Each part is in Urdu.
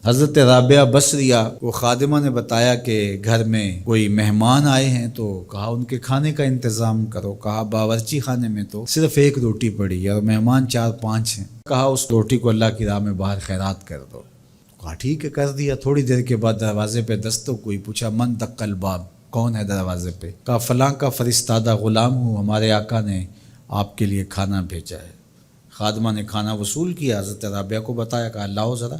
حضرت رابعہ بصریہ کو خادمہ نے بتایا کہ گھر میں کوئی مہمان آئے ہیں، تو کہا ان کے کھانے کا انتظام کرو۔ کہا باورچی خانے میں تو صرف ایک روٹی پڑی ہے اور مہمان 4-5 ہیں، کہا اس روٹی کو اللہ کی راہ میں باہر خیرات کر دو۔ کہا ٹھیک ہے، کر دیا۔ تھوڑی دیر کے بعد دروازے پہ دستک ہوئی، پوچھا من دق الباب، کون ہے دروازے پہ؟ کہا فلاں کا فرستادہ غلام ہوں، ہمارے آقا نے آپ کے لیے کھانا بھیجا ہے۔ خادمہ نے کھانا وصول کیا، حضرت رابعہ کو بتایا، کہا لاؤ ذرا۔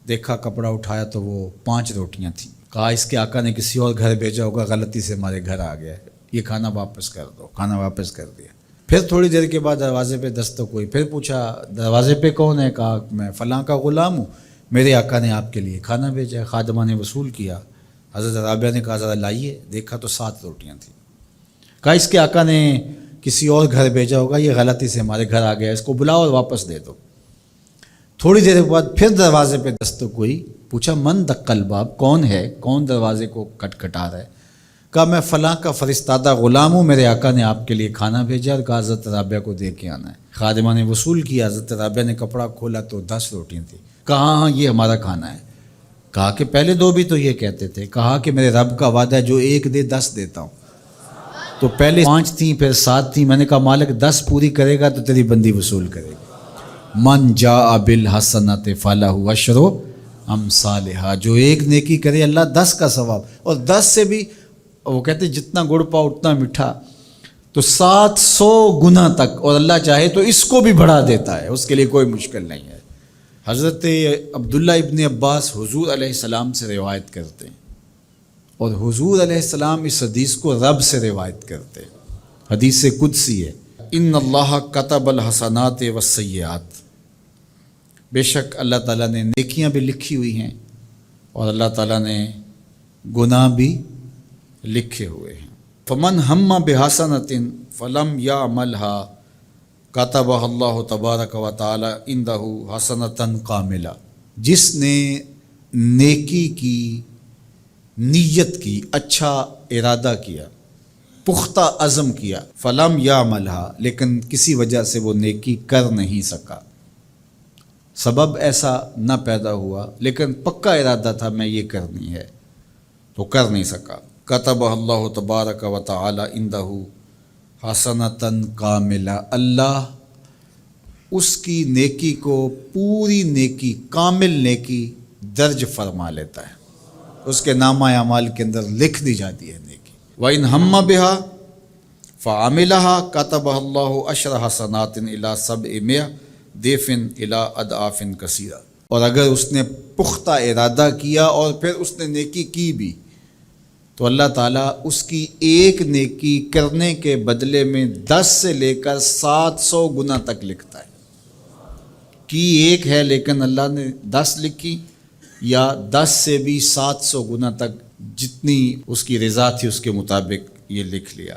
دیکھا، کپڑا اٹھایا تو وہ 5 روٹیاں تھیں۔ کہا اس کے آقا نے کسی اور گھر بھیجا ہوگا، غلطی سے ہمارے گھر آ گیا ہے، یہ کھانا واپس کر دو۔ کھانا واپس کر دیا۔ پھر تھوڑی دیر کے بعد دروازے پہ دستک ہوئی، پھر پوچھا دروازے پہ کون ہے؟ کہا میں فلاں کا غلام ہوں، میرے آقا نے آپ کے لیے کھانا بھیجا ہے۔ خادمہ نے وصول کیا، حضرت رابعہ نے کہا ذرا لائیے۔ دیکھا تو 7 روٹیاں تھیں۔ کہا اس کے آقا نے کسی اور گھر بھیجا ہوگا، یہ غلطی سے ہمارے گھر آ گیا ہے، اس کو بلاؤ اور واپس دے دو۔ تھوڑی دیر کے بعد پھر دروازے پہ دستک ہوئی، پوچھا من دق الباب، کون ہے، کون دروازے کو کھٹکھٹا رہا ہے؟ کہا میں فلاں کا فرستادہ غلام ہوں، میرے آقا نے آپ کے لیے کھانا بھیجا اور کہا حضرت رابعہ کو دے کے آنا ہے۔ خادمہ نے وصول کیا، حضرت رابعہ نے کپڑا کھولا تو 10 روٹیاں تھیں۔ کہا ہاں یہ ہمارا کھانا ہے۔ کہا کہ پہلے 2 بھی تو یہ کہتے تھے۔ کہا کہ میرے رب کا وعدہ ہے جو 1 دے 10 دیتا ہوں۔ تو پہلے 5 تھیں، پھر 7 تھیں۔ میں نے کہا مالک 10 پوری کرے گا تو تیری بندی وصول کرے گا۔ من جاء بالحسنۃ فلہ عشر امثالھا، جو 1 نیکی کرے اللہ 10 کا ثواب، اور 10 سے بھی وہ کہتے جتنا گڑ پاؤ اتنا میٹھا، تو 700 گنا تک، اور اللہ چاہے تو اس کو بھی بڑھا دیتا ہے، اس کے لیے کوئی مشکل نہیں ہے۔ حضرت عبداللہ ابن عباس حضور علیہ السلام سے روایت کرتے ہیں، اور حضور علیہ السلام اس حدیث کو رب سے روایت کرتے ہیں۔ حدیث قدسی ہے، ان اللہ کتب الحسنات والسیئات، بے شک اللہ تعالیٰ نے نیکیاں بھی لکھی ہوئی ہیں اور اللہ تعالیٰ نے گناہ بھی لکھے ہوئے ہیں۔ فمن ہم بحسنۃ فلم یعملھا کتبہ اللہ تبارک و تعالی عندہ حسنۃ کاملہ، جس نے نیکی کی نیت کی، اچھا ارادہ کیا، پختہ عزم کیا، فلم یعملھا، لیکن کسی وجہ سے وہ نیکی کر نہیں سکا، سبب ایسا نہ پیدا ہوا، لیکن پکا ارادہ تھا میں یہ کرنی ہے تو کر نہیں سکا، کتبہ اللہ تبارک و تعالی عندہ حسنۃ کاملہ، اللہ اس کی نیکی کو پوری نیکی، کامل نیکی درج فرما لیتا ہے، اس کے نامہ اعمال کے اندر لکھ دی جاتی ہے نیکی۔ وَإِنْ هَمَّ بِهَا فَعَمِلَهَا كَتَبَهَا اللَّهُ عَشْرَ حَسَنَاتٍ إِلَىٰ 700 ضِعْفٍ إِلَىٰ أَضْعَافٍ كَثِيرَةٍ، اور اگر اس نے پختہ ارادہ کیا اور پھر اس نے نیکی کی بھی، تو اللہ تعالیٰ اس کی 1 نیکی کرنے کے بدلے میں 10 سے لے کر 700 گنا تک لکھتا ہے۔ کی 1 ہے لیکن اللہ نے 10 لکھی، یا 10 سے بھی 700 گنا تک، جتنی اس کی رضا تھی اس کے مطابق یہ لکھ لیا۔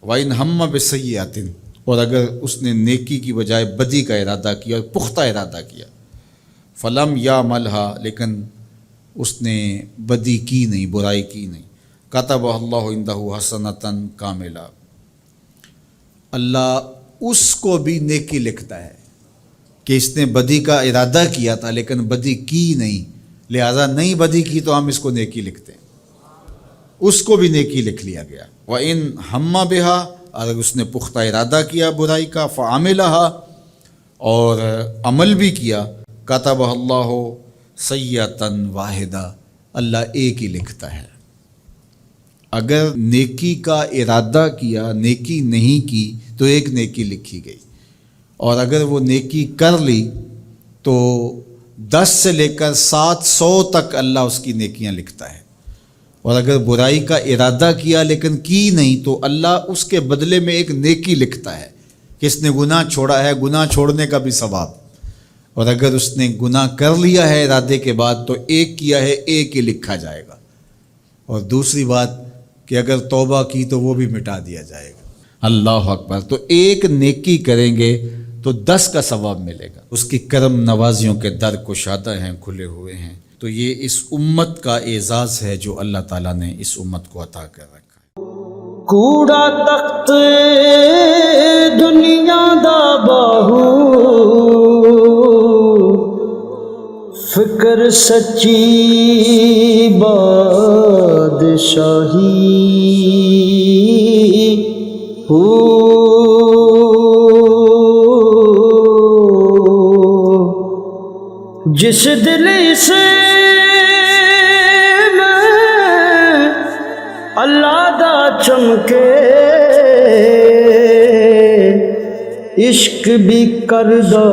وَإِنْ هَمَّ بِسَیِّئَةٍ، اور اگر اس نے نیکی کی بجائے بدی کا ارادہ کیا اور پختہ ارادہ کیا، فَلَمْ يَعْمَلْهَا، لیکن اس نے بدی کی نہیں، برائی کی نہیں، کتبہ اللہ عندہ حسنۃ کاملہ، اللہ اس کو بھی نیکی لکھتا ہے کہ اس نے بدی کا ارادہ کیا تھا لیکن بدی کی نہیں، لہذا نہیں بدی کی تو ہم اس کو نیکی لکھتے ہیں، اس کو بھی نیکی لکھ لیا گیا۔ وَإِنْ هَمَّ بِهَا، اگر اس نے پختہ ارادہ کیا برائی کا، فَعَمِلَهَا، اور عمل بھی کیا، کتبہ اللہ سیئۃ واحدہ، اللہ 1 ہی لکھتا ہے۔ اگر نیکی کا ارادہ کیا، نیکی نہیں کی تو 1 نیکی لکھی گئی، اور اگر وہ نیکی کر لی تو 10 سے لے کر 700 تک اللہ اس کی نیکیاں لکھتا ہے، اور اگر برائی کا ارادہ کیا لیکن کی نہیں تو اللہ اس کے بدلے میں 1 نیکی لکھتا ہے کہ اس نے گناہ چھوڑا ہے، گناہ چھوڑنے کا بھی ثواب، اور اگر اس نے گناہ کر لیا ہے ارادے کے بعد تو 1 کیا ہے 1 ہی لکھا جائے گا، اور دوسری بات کہ اگر توبہ کی تو وہ بھی مٹا دیا جائے گا۔ اللہ اکبر۔ تو 1 نیکی کریں گے تو 10 کا ثواب ملے گا۔ اس کی کرم نوازیوں کے در کشادہ ہیں، کھلے ہوئے ہیں۔ تو یہ اس امت کا اعزاز ہے جو اللہ تعالیٰ نے اس امت کو عطا کر رکھا ہے۔ کوڑا تخت دنیا دا باہو فکر سچی بادشاہی ہو، جس دل سے میں اللہ دا چمکے، عشق بھی کردہ